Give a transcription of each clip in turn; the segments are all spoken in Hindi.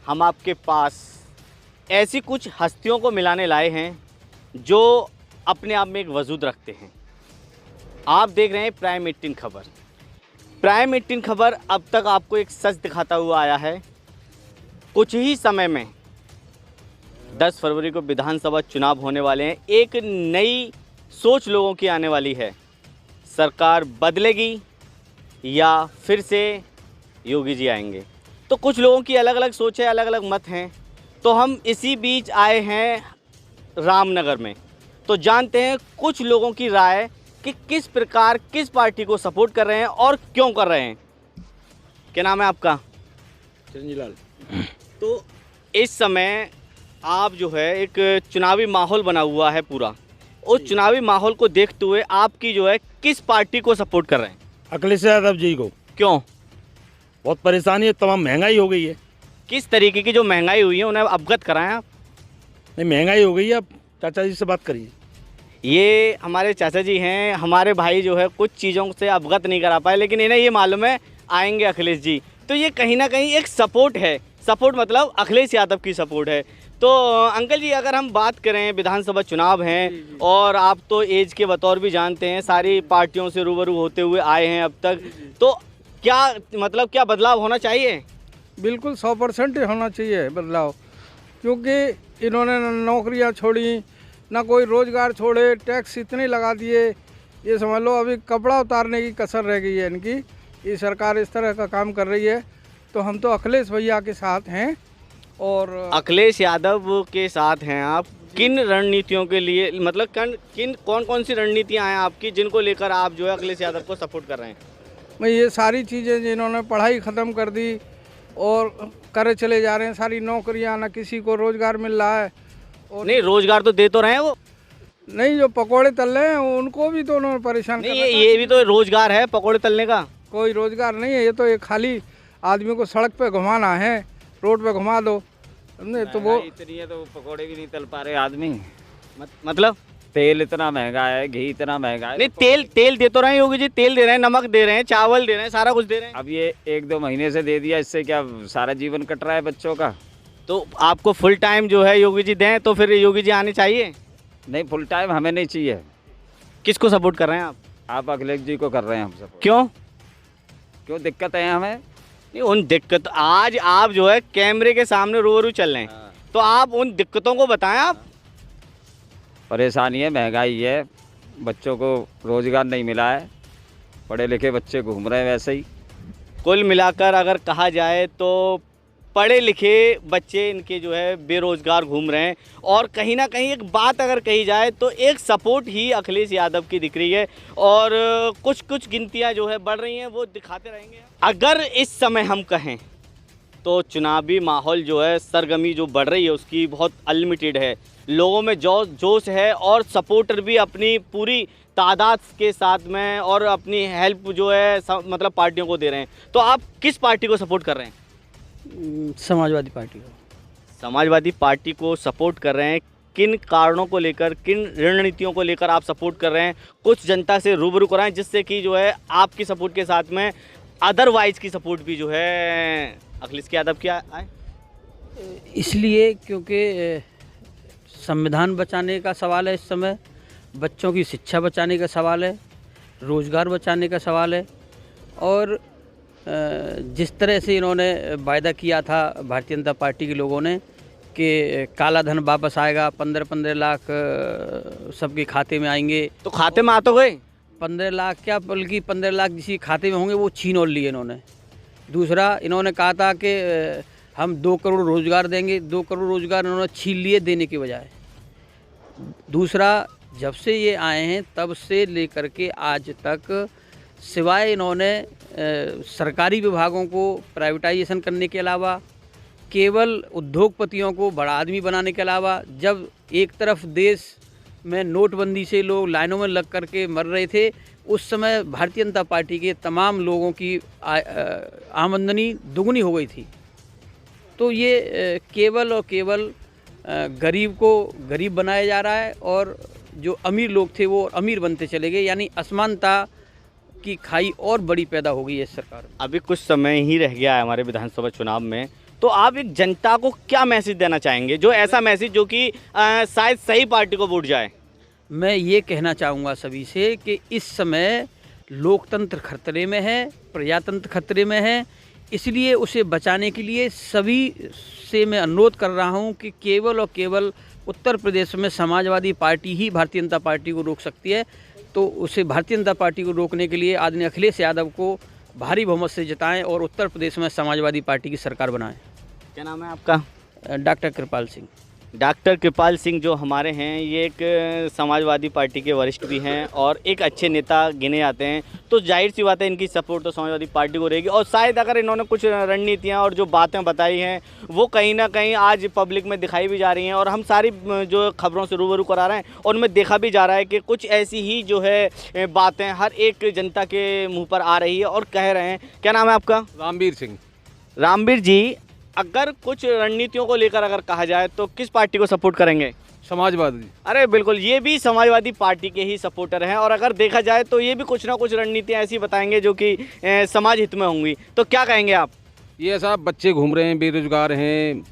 हम आपके पास ऐसी कुछ हस्तियों को मिलाने लाए हैं जो अपने आप में एक वजूद रखते हैं। आप देख रहे हैं प्राइम 18 खबर। प्राइम 18 खबर अब तक आपको एक सच दिखाता हुआ आया है। कुछ ही समय में 10 फरवरी को विधानसभा चुनाव होने वाले हैं। एक नई सोच लोगों की आने वाली है। सरकार बदलेगी या फिर से योगी जी आएंगे? तो कुछ लोगों की अलग अलग सोच है, अलग अलग मत हैं। तो हम इसी बीच आए हैं रामनगर में, तो जानते हैं कुछ लोगों की राय कि किस प्रकार किस पार्टी को सपोर्ट कर रहे हैं और क्यों कर रहे हैं। क्या नाम है आपका? चिरंजीलाल। तो इस समय आप जो है एक चुनावी माहौल बना हुआ है पूरा, उस चुनावी माहौल को देखते हुए आपकी जो है किस पार्टी को सपोर्ट कर रहे हैं? अखिलेश यादव जी को। क्यों? बहुत परेशानी है, तमाम महंगाई हो गई है। किस तरीके की जो महंगाई हुई है उन्हें अवगत कराएं आप। नहीं, महंगाई हो गई है। आप चाचा जी से बात करिए। ये हमारे चाचा जी हैं, हमारे भाई जो है कुछ चीज़ों से अवगत नहीं करा पाए, लेकिन इन्हें ये मालूम है आएंगे अखिलेश जी। तो ये कहीं ना कहीं एक सपोर्ट है। सपोर्ट मतलब अखिलेश यादव की सपोर्ट है। तो अंकल जी, अगर हम बात करें, विधानसभा चुनाव हैं और आप तो एज के बतौर भी जानते हैं, सारी पार्टियों से रूबरू होते हुए आए हैं अब तक, तो क्या मतलब क्या बदलाव होना चाहिए? बिल्कुल 100% होना चाहिए बदलाव, क्योंकि इन्होंने नौकरियां छोड़ी, ना कोई रोज़गार छोड़े, टैक्स इतने लगा दिए। ये समझ लो अभी कपड़ा उतारने की कसर रह गई है इनकी। ये सरकार इस तरह का काम कर रही है, तो हम तो अखिलेश भैया के साथ हैं। और अखिलेश यादव के साथ हैं आप। किन रणनीतियों के लिए, मतलब कौन कौन सी रणनीतियां हैं आपकी जिनको लेकर आप जो है अखिलेश यादव को सपोर्ट कर रहे हैं? मैं ये सारी चीज़ें जिन्होंने पढ़ाई ख़त्म कर दी और करे चले जा रहे हैं, सारी नौकरियां, ना किसी को रोज़गार मिल रहा है। और नहीं, रोजगार तो दे तो रहे हैं वो। नहीं, जो पकोड़े तल रहे हैं उनको भी तो उन्होंने परेशान कर नहीं, रखा है। ये भी तो रोजगार है पकौड़े तलने का। कोई रोज़गार नहीं है, ये तो एक खाली आदमी को सड़क पे घुमाना है, रोड पे घुमा दो। नहीं तो वो इतनी है तो पकोड़े भी नहीं तल पा रहे आदमी। मतलब तेल इतना महंगा है, घी इतना महंगा है। नहीं, तेल दे तो रहे हैं योगी जी, तेल दे रहे हैं, नमक दे रहे हैं, चावल दे रहे हैं, सारा कुछ दे रहे हैं। अब ये 1-2 महीने से दे दिया, इससे क्या सारा जीवन कट रहा है बच्चों का? तो आपको फुल टाइम जो है योगी जी दें, तो फिर योगी जी आने चाहिए। नहीं, फुल टाइम हमें नहीं चाहिए। किसको सपोर्ट कर रहे हैं आप? आप अखिलेश जी को कर रहे हैं हम सब। क्यों दिक्कत है हमें? नहीं, उन दिक्कत, आज आप जो है कैमरे के सामने रूबरू चल रहे हैं, तो आप उन दिक्कतों को बताएं। आप परेशानी है, महंगाई है, बच्चों को रोजगार नहीं मिला है, पढ़े लिखे बच्चे घूम रहे हैं वैसे ही। कुल मिलाकर अगर कहा जाए तो पढ़े लिखे बच्चे इनके जो है बेरोजगार घूम रहे हैं। और कहीं ना कहीं एक बात अगर कही जाए तो एक सपोर्ट ही अखिलेश यादव की दिख रही है, और कुछ कुछ गिनतियां जो है बढ़ रही हैं, वो दिखाते रहेंगे। अगर इस समय हम कहें तो चुनावी माहौल जो है, सरगर्मी जो बढ़ रही है उसकी बहुत अनलिमिटेड है। लोगों में जोश है और सपोर्टर भी अपनी पूरी तादाद के साथ में और अपनी हेल्प जो है मतलब पार्टियों को दे रहे हैं। तो आप किस पार्टी को सपोर्ट कर रहे हैं? समाजवादी पार्टी को। समाजवादी पार्टी को सपोर्ट कर रहे हैं। किन कारणों को लेकर, किन रणनीतियों को लेकर आप सपोर्ट कर रहे हैं? कुछ जनता से रूबरू कराएं, जिससे कि जो है आपकी सपोर्ट के साथ में अदरवाइज की सपोर्ट भी जो है अखिलेश यादव की आए। इसलिए क्योंकि संविधान बचाने का सवाल है इस समय, बच्चों की शिक्षा बचाने का सवाल है, रोज़गार बचाने का सवाल है। और जिस तरह से इन्होंने वायदा किया था भारतीय जनता पार्टी के लोगों ने कि काला धन वापस आएगा, 15-15 लाख सबके खाते में आएंगे। तो खाते में आ तो गए 15 लाख क्या, बल्कि 15 लाख जिसके खाते में होंगे वो छीन और लिए इन्होंने। दूसरा, इन्होंने कहा था कि हम 2 करोड़ रोज़गार देंगे, 2 करोड़ रोज़गार इन्होंने छीन लिए देने के बजाय। दूसरा, जब से ये आए हैं तब से लेकर के आज तक सिवाय इन्होंने सरकारी विभागों को प्राइवेटाइजेशन करने के अलावा, केवल उद्योगपतियों को बड़ा आदमी बनाने के अलावा, जब एक तरफ देश में नोटबंदी से लोग लाइनों में लग करके मर रहे थे, उस समय भारतीय जनता पार्टी के तमाम लोगों की आमदनी दुगनी हो गई थी। तो ये केवल और केवल गरीब को गरीब बनाया जा रहा है, और जो अमीर लोग थे वो अमीर बनते चले गए, यानी असमानता की खाई और बड़ी पैदा हो गई है इस सरकार में। अभी कुछ समय ही रह गया है हमारे विधानसभा चुनाव में, तो आप एक जनता को क्या मैसेज देना चाहेंगे, जो ऐसा मैसेज जो कि शायद सही पार्टी को वोट जाए? मैं ये कहना चाहूँगा सभी से कि इस समय लोकतंत्र खतरे में है, प्रजातंत्र खतरे में है, इसलिए उसे बचाने के लिए सभी से मैं अनुरोध कर रहा हूँ कि केवल और केवल उत्तर प्रदेश में समाजवादी पार्टी ही भारतीय जनता पार्टी को रोक सकती है। तो उसे भारतीय जनता पार्टी को रोकने के लिए आदरणीय अखिलेश यादव को भारी बहुमत से जिताएं और उत्तर प्रदेश में समाजवादी पार्टी की सरकार बनाएं। क्या नाम है आपका? डॉक्टर कृपाल सिंह। डॉक्टर कृपाल सिंह जो हमारे हैं, ये एक समाजवादी पार्टी के वरिष्ठ भी हैं और एक अच्छे नेता गिने जाते हैं। तो जाहिर सी बात है इनकी सपोर्ट तो समाजवादी पार्टी को रहेगी। और शायद अगर इन्होंने कुछ रणनीतियां और जो बातें बताई हैं वो कहीं ना कहीं आज पब्लिक में दिखाई भी जा रही हैं, और हम सारी जो खबरों से रूबरू करा रहे हैं और उनमें देखा भी जा रहा है कि कुछ ऐसी ही जो है बातें हर एक जनता के मुँह पर आ रही है और कह रहे हैं। क्या नाम है आपका? रामवीर सिंह। रामवीर जी, अगर कुछ रणनीतियों को लेकर अगर कहा जाए तो किस पार्टी को सपोर्ट करेंगे? समाजवादी। अरे बिल्कुल, ये भी समाजवादी पार्टी के ही सपोर्टर हैं, और अगर देखा जाए तो ये भी कुछ ना कुछ रणनीतियां ऐसी बताएंगे जो कि समाज हित में होंगी। तो क्या कहेंगे आप? ये सब बच्चे घूम रहे हैं, बेरोजगार हैं,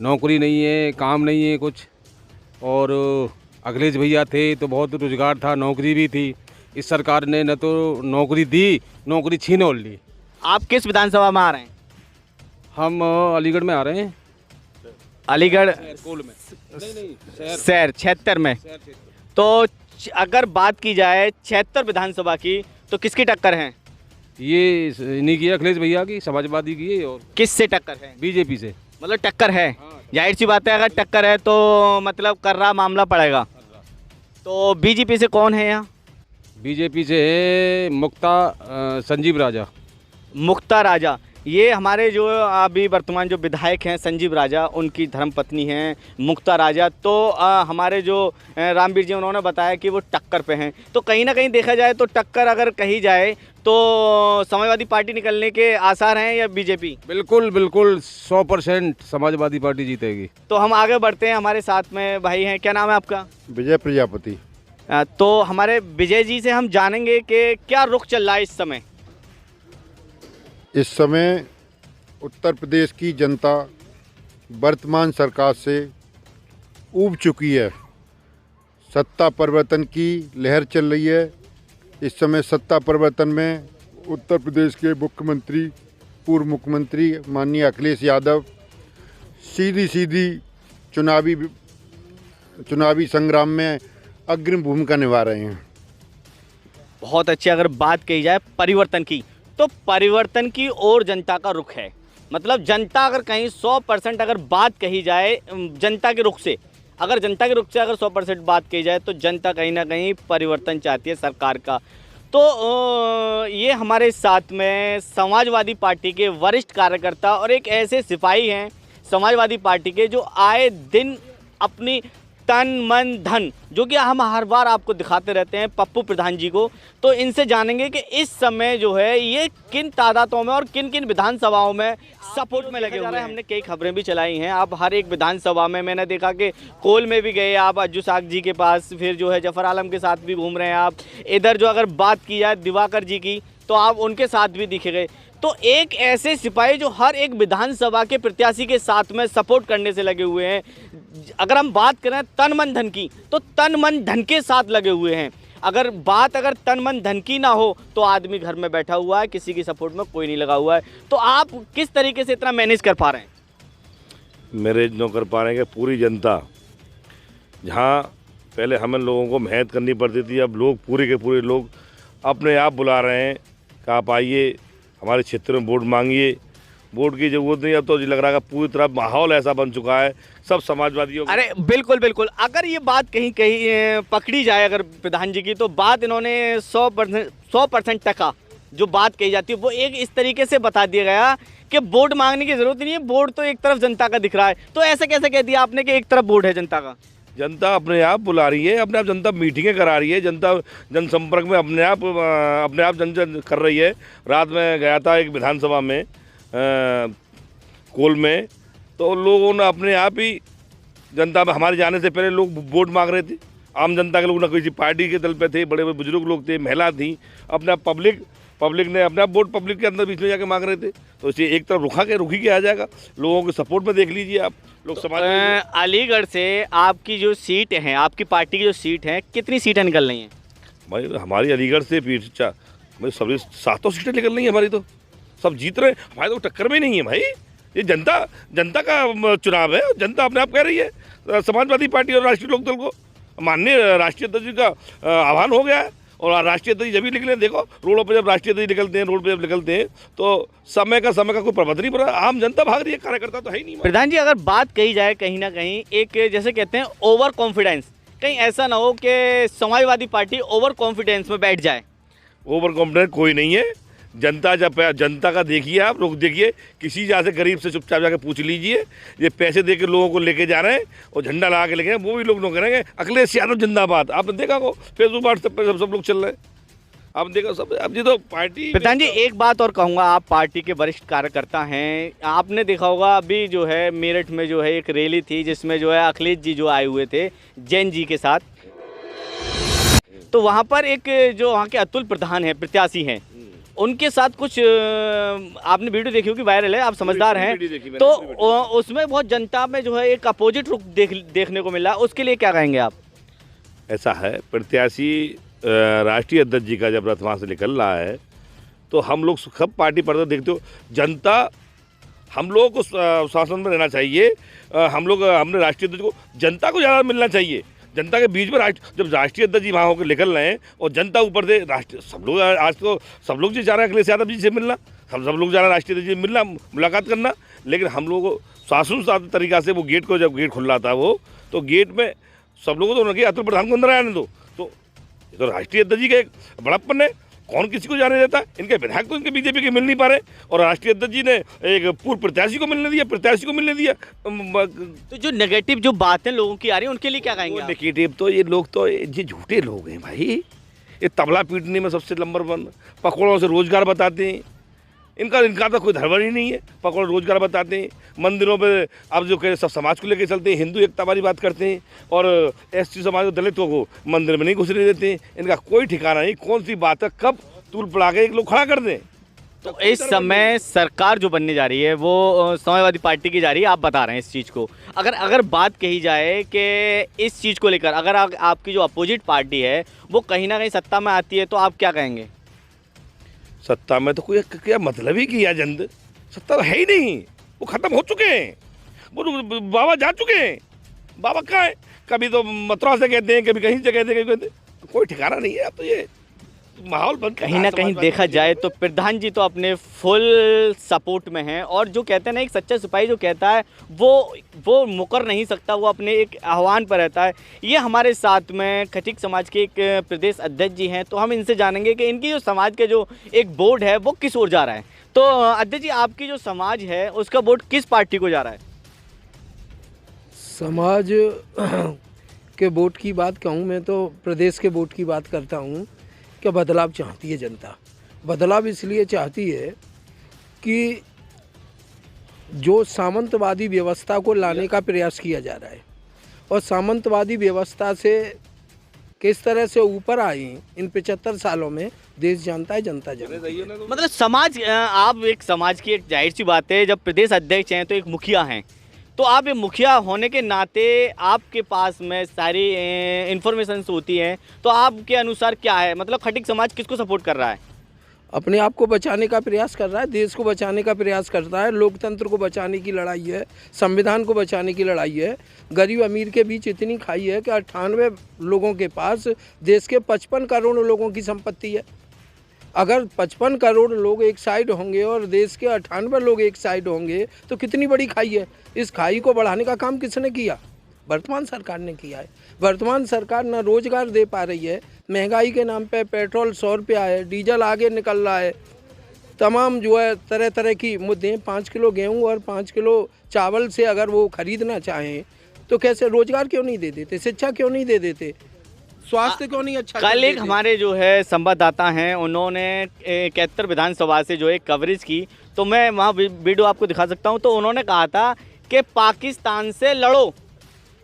नौकरी नहीं है, काम नहीं है कुछ। और अखिलेश भैया थे तो बहुत रोजगार था, नौकरी भी थी। इस सरकार ने न तो नौकरी दी, नौकरी छीन और ली। आप किस विधानसभा में आ रहे हैं? हम अलीगढ़ में आ रहे हैं। अलीगढ़ कोल में शहर 76 में। तो अगर बात की जाए 76 विधानसभा की तो किसकी टक्कर है? ये इन्हीं की, अखिलेश भैया की, समाजवादी की है। और किस से टक्कर है? बीजेपी से। मतलब टक्कर है। जाहिर सी बात है अगर टक्कर है तो मतलब कर्रा मामला पड़ेगा। तो बीजेपी से कौन है यहाँ? बीजेपी से है मुक्ता संजीव राजा। मुक्ता राजा, ये हमारे जो अभी वर्तमान जो विधायक हैं संजीव राजा, उनकी धर्मपत्नी हैं मुक्ता राजा। तो हमारे जो रामवीर जी उन्होंने बताया कि वो टक्कर पे हैं। तो कहीं ना कहीं देखा जाए तो टक्कर अगर कही जाए तो समाजवादी पार्टी निकलने के आसार हैं या बीजेपी? बिल्कुल बिल्कुल 100% समाजवादी पार्टी जीतेगी। तो हम आगे बढ़ते हैं, हमारे साथ में भाई हैं। क्या नाम है आपका? विजय प्रजापति। तो हमारे विजय जी से हम जानेंगे कि क्या रुख चल रहा है इस समय। इस समय उत्तर प्रदेश की जनता वर्तमान सरकार से ऊब चुकी है। सत्ता परिवर्तन की लहर चल रही है। इस समय सत्ता परिवर्तन में उत्तर प्रदेश के मुख्यमंत्री, पूर्व मुख्यमंत्री माननीय अखिलेश यादव सीधी चुनावी संग्राम में अग्रिम भूमिका निभा रहे हैं। बहुत अच्छी अगर बात कही जाए परिवर्तन की, तो परिवर्तन की ओर जनता का रुख है। मतलब जनता अगर कहीं 100% अगर बात कही जाए जनता के रुख से, अगर जनता के रुख से अगर 100% बात कही जाए तो जनता कहीं ना कहीं परिवर्तन चाहती है सरकार का। तो ये हमारे साथ में समाजवादी पार्टी के वरिष्ठ कार्यकर्ता और एक ऐसे सिपाही हैं समाजवादी पार्टी के जो आए दिन अपनी तन मन धन, जो कि हम हर बार आपको दिखाते रहते हैं, पप्पू प्रधान जी को। तो इनसे जानेंगे कि इस समय जो है ये किन तादादों में और किन किन विधानसभाओं में सपोर्ट में लगे हुए हैं। हमने कई खबरें भी चलाई हैं। आप हर एक विधानसभा में, मैंने देखा कि कोल में भी गए आप अज्जू साग जी के पास, फिर जो है जफर आलम के साथ भी घूम रहे हैं आप। इधर जो अगर बात की जाए दिवाकर जी की तो आप उनके साथ भी दिखे गए। तो एक ऐसे सिपाही जो हर एक विधानसभा के प्रत्याशी के साथ में सपोर्ट करने से लगे हुए हैं। अगर हम बात करें तन मन धन की, तो तन मन धन के साथ लगे हुए हैं। अगर तन मन धन की ना हो तो आदमी घर में बैठा हुआ है, किसी की सपोर्ट में कोई नहीं लगा हुआ है। तो आप किस तरीके से इतना मैनेज कर पा रहे हैं? मैनेज न कर पा रहे हैं कि पूरी जनता, जहाँ पहले हमें लोगों को मेहनत करनी पड़ती थी, अब लोग पूरे के पूरे लोग अपने आप बुला रहे हैं कि आप आइए हमारे क्षेत्र में वोट मांगिए। वोट की जरूरत नहीं, अब तो लग रहा है पूरी तरह माहौल ऐसा बन चुका है सब समाजवादियों। अरे बिल्कुल बिल्कुल, अगर ये बात कहीं पकड़ी जाए अगर प्रधान जी की, तो बात इन्होंने 100% टका जो बात कही जाती है वो एक इस तरीके से बता दिया गया कि वोट मांगने की जरूरत नहीं है, वोट तो एक तरफ जनता का दिख रहा है। तो ऐसे कैसे कह दिया आपने कि एक तरफ वोट है जनता का? जनता अपने आप बुला रही है, अपने आप जनता मीटिंगें करा रही है, जनता जनसंपर्क में अपने आप जन कर रही है। रात में गया था एक विधानसभा में कोल में, तो लोगों ने अपने आप ही जनता में, हमारे जाने से पहले लोग वोट मांग रहे थे। आम जनता के लोग ना किसी पार्टी के दल पे थे, बड़े बड़े बुजुर्ग लोग थे, महिला थी, अपना पब्लिक ने अपना वोट पब्लिक के अंदर बीच में जाके मांग रहे थे, तो इसे एक तरफ रुकी के आ जाएगा। लोगों के सपोर्ट में देख लीजिए आप, लोग समाज अलीगढ़ से आपकी जो सीट है, आपकी पार्टी की जो सीट है, कितनी सीटें निकल रही हैं? भाई हमारी अलीगढ़ से भाई सभी 7 सीटें निकल रही हैं हमारी, तो सब जीत रहे हैं, हमारे तो टक्कर में नहीं है भाई। ये जनता का चुनाव है, जनता अपने आप कह रही है। समाजवादी पार्टी और राष्ट्रीय लोकदल को माननीय राष्ट्रीय अध्यक्ष जी का आह्वान हो गया है, और राष्ट्रीय अध्यक्ष जब भी निकले, देखो रोडों पर जब राष्ट्रीय अध्यक्ष निकलते हैं, रोड पे जब निकलते हैं, तो समय का कोई प्रबंध नहीं पड़ा, आम जनता भाग रही है, कार्यकर्ता तो है ही नहीं। प्रधान जी, अगर बात कही जाए कहीं ना कहीं एक जैसे कहते हैं ओवर कॉन्फिडेंस, कहीं ऐसा ना हो कि समाजवादी पार्टी ओवर कॉन्फिडेंस में बैठ जाए? ओवर कॉन्फिडेंस कोई नहीं है। जनता का देखिए, आप लोग देखिए, किसी जहाँ से गरीब से चुपचाप जाके पूछ लीजिए, ये पैसे दे के लोगों को लेके जा रहे हैं और झंडा लगा के लेके हैं, वो भी लोग करेंगे अखिलेश यादव जिंदाबाद। आपने देखा को फेसबुक व्हाट्सएप पर सब लोग चल रहे हैं, आप देखो सब। अब जी तो पार्टी। प्रधान जी, एक बात और कहूँगा, आप पार्टी के वरिष्ठ कार्यकर्ता हैं, आपने देखा होगा अभी जो है मेरठ में जो है एक रैली थी जिसमें जो है अखिलेश जी जो आए हुए थे जैन जी के साथ, तो वहाँ पर एक जो वहाँ के अतुल प्रधान हैं, प्रत्याशी हैं, उनके साथ कुछ आपने वीडियो देखी होगी, वायरल है, आप समझदार हैं, तो उसमें बहुत जनता में जो है एक अपोजिट रुख देखने को मिला, उसके लिए क्या कहेंगे आप? ऐसा है, प्रत्याशी राष्ट्रीय अध्यक्ष जी का जब रथ वहाँ से निकल रहा है, तो हम लोग सब पार्टी पर देखते हो, जनता हम लोगों को शासन में रहना चाहिए। हमने राष्ट्रीय अध्यक्ष को, जनता को ज़्यादा मिलना चाहिए, जनता के बीच में। जब राष्ट्रीय अध्यक्ष जी वहाँ होकर निकल रहे हैं और जनता ऊपर से सब लोग, आज तो सब लोग जी चाह रहे हैं अखिलेश यादव जी से मिलना, सब लोग जा रहे हैं राष्ट्रीय अध्यक्ष जी से मिलना, मुलाकात करना, लेकिन हम लोगों को शासन तरीका से वो गेट को, जब गेट खुल रहा था वो, तो गेट में सब लोगों को तो अतुल प्रधान को अंदर आने दो, तो ये तो राष्ट्रीय अध्यक्ष जी का एक बड़प्पन है, कौन किसी को जाने देता है? इनके विधायक तो इनके बीजेपी के मिल नहीं पा रहे, और राष्ट्रीय अध्यक्ष जी ने एक पूर्व प्रत्याशी को मिलने दिया। तो जो नेगेटिव जो बातें लोगों की आ रही है, उनके लिए क्या कहेंगे? नेगेटिव तो ये लोग तो ये झूठे लोग हैं भाई। ये तबला पीटने में सबसे नंबर 1, पकौड़ों से रोजगार बताते हैं, इनका तो कोई धड़बड़ ही नहीं है। पकौड़े रोजगार बताते हैं, मंदिरों पे अब जो कह सब समाज को लेकर चलते हैं, हिंदू एकता वाली बात करते हैं, और एसटी समाज दलितों को मंदिर में नहीं घुसने देते हैं। इनका कोई ठिकाना नहीं, कौन सी बात है, कब तूल पड़ा के एक लोग खड़ा कर दें। तो इस समय सरकार जो बनने जा रही है वो समाजवादी पार्टी की जा रही है, आप बता रहे हैं इस चीज़ को। अगर बात कही जाए कि इस चीज़ को लेकर अगर आपकी जो अपोजिट पार्टी है वो कहीं ना कहीं सत्ता में आती है, तो आप क्या कहेंगे? सत्ता में तो कोई क्या मतलब ही किया, सत्ता है ही नहीं, वो खत्म हो चुके हैं, वो बाबा जा चुके हैं। बाबा कहाँ है? कभी तो मथुरा से कहते हैं, कभी कहीं से कहते हैं, कोई ठिकाना नहीं है। अब तो ये माहौल कहीं ना कहीं देखा जाए तो प्रधान जी तो अपने फुल सपोर्ट में हैं, और जो कहते हैं ना, एक सच्चा सिपाही जो कहता है वो मुकर नहीं सकता, वो अपने एक आह्वान पर रहता है। ये हमारे साथ में खटीक समाज के एक प्रदेश अध्यक्ष जी हैं, तो हम इनसे जानेंगे कि इनकी जो समाज के जो एक बोर्ड है वो किस ओर जा रहा है। तो अध्यक्ष जी, आपकी जो समाज है उसका वोट किस पार्टी को जा रहा है? समाज के वोट की बात कहूँ मैं तो प्रदेश के वोट की बात करता हूँ कि बदलाव चाहती है जनता। बदलाव इसलिए चाहती है कि जो सामंतवादी व्यवस्था को लाने का प्रयास किया जा रहा है, और सामंतवादी व्यवस्था से किस तरह से ऊपर आई इन 75 सालों में देश जानता है, जनता जानती है। मतलब समाज, आप एक समाज की एक जाहिर सी बात है, जब प्रदेश अध्यक्ष हैं तो एक मुखिया हैं, तो आप ये मुखिया होने के नाते आपके पास में सारी इन्फॉर्मेशन होती है, तो आपके अनुसार क्या है, मतलब खटीक समाज किसको सपोर्ट कर रहा है? अपने आप को बचाने का प्रयास कर रहा है, देश को बचाने का प्रयास करता है, लोकतंत्र को बचाने की लड़ाई है, संविधान को बचाने की लड़ाई है। गरीब अमीर के बीच इतनी खाई है कि 98 लोगों के पास देश के 55 करोड़ लोगों की संपत्ति है। अगर 55 करोड़ लोग एक साइड होंगे और देश के 98 लोग एक साइड होंगे तो कितनी बड़ी खाई है। इस खाई को बढ़ाने का काम किसने किया? वर्तमान सरकार ने किया है। वर्तमान सरकार ना रोजगार दे पा रही है, महंगाई के नाम पे पेट्रोल 100 रुपया है, डीजल आगे निकल रहा है, तमाम जो है तरह तरह की मुद्दे। 5 किलो गेहूं और 5 किलो चावल से अगर वो खरीदना चाहें तो कैसे? रोजगार क्यों नहीं दे देते? शिक्षा क्यों नहीं दे देते? स्वास्थ्य क्यों नहीं अच्छा? कल एक हमारे जो है संवाददाता हैं, उन्होंने 71 विधानसभा से जो है कवरेज की, तो मैं वहाँ वीडियो आपको दिखा सकता हूँ। तो उन्होंने कहा था कि पाकिस्तान से लड़ो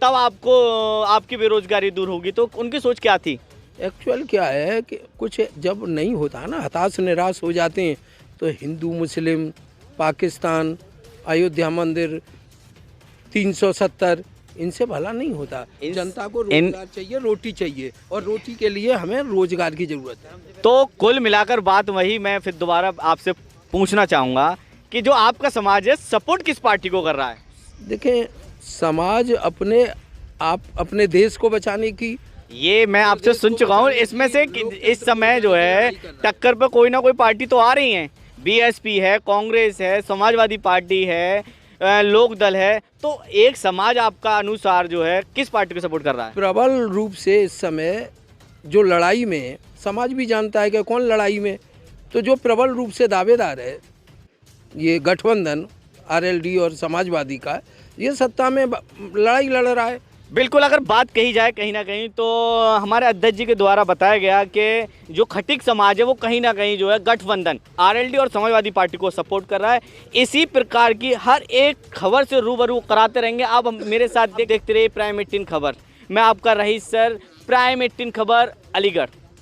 तब आपको आपकी बेरोजगारी दूर होगी। तो उनकी सोच क्या थी? एक्चुअल क्या है कि कुछ जब नहीं होता ना, हताश निराश हो जाते हैं, तो हिंदू मुस्लिम, पाकिस्तान, अयोध्या मंदिर, 370, इनसे भला नहीं होता। जनता को रोजगार चाहिए, रोटी चाहिए, और रोटी के लिए हमें रोजगार की ज़रूरत है। तो कुल मिलाकर बात वही, मैं फिर दोबारा आपसे पूछना चाहूँगा कि जो आपका समाज है सपोर्ट किस पार्टी को कर रहा है? देखें, समाज अपने देश को बचाने की, ये मैं आपसे सुन चुका हूँ। इसमें से इस समय जो है टक्कर पे कोई ना कोई पार्टी तो आ रही है, बीएसपी है, कांग्रेस है, समाजवादी पार्टी है, लोक दल है। तो एक समाज आपका अनुसार जो है किस पार्टी को सपोर्ट कर रहा है? प्रबल रूप से इस समय जो लड़ाई में, समाज भी जानता है कि कौन लड़ाई में, तो जो प्रबल रूप से दावेदार है ये गठबंधन आरएलडी और समाजवादी का, ये सत्ता में लड़ाई लड़ रहा है। बिल्कुल, अगर बात कही जाए कहीं ना कहीं तो हमारे अध्यक्ष जी के द्वारा बताया गया कि जो खटिक समाज है वो कहीं ना कहीं जो है गठबंधन आरएलडी और समाजवादी पार्टी को सपोर्ट कर रहा है। इसी प्रकार की हर एक खबर से रूबरू कराते रहेंगे। आप मेरे साथ देखते रहिए प्राइम 18 खबर। मैं आपका रईस सर, प्राइम 18 खबर, अलीगढ़।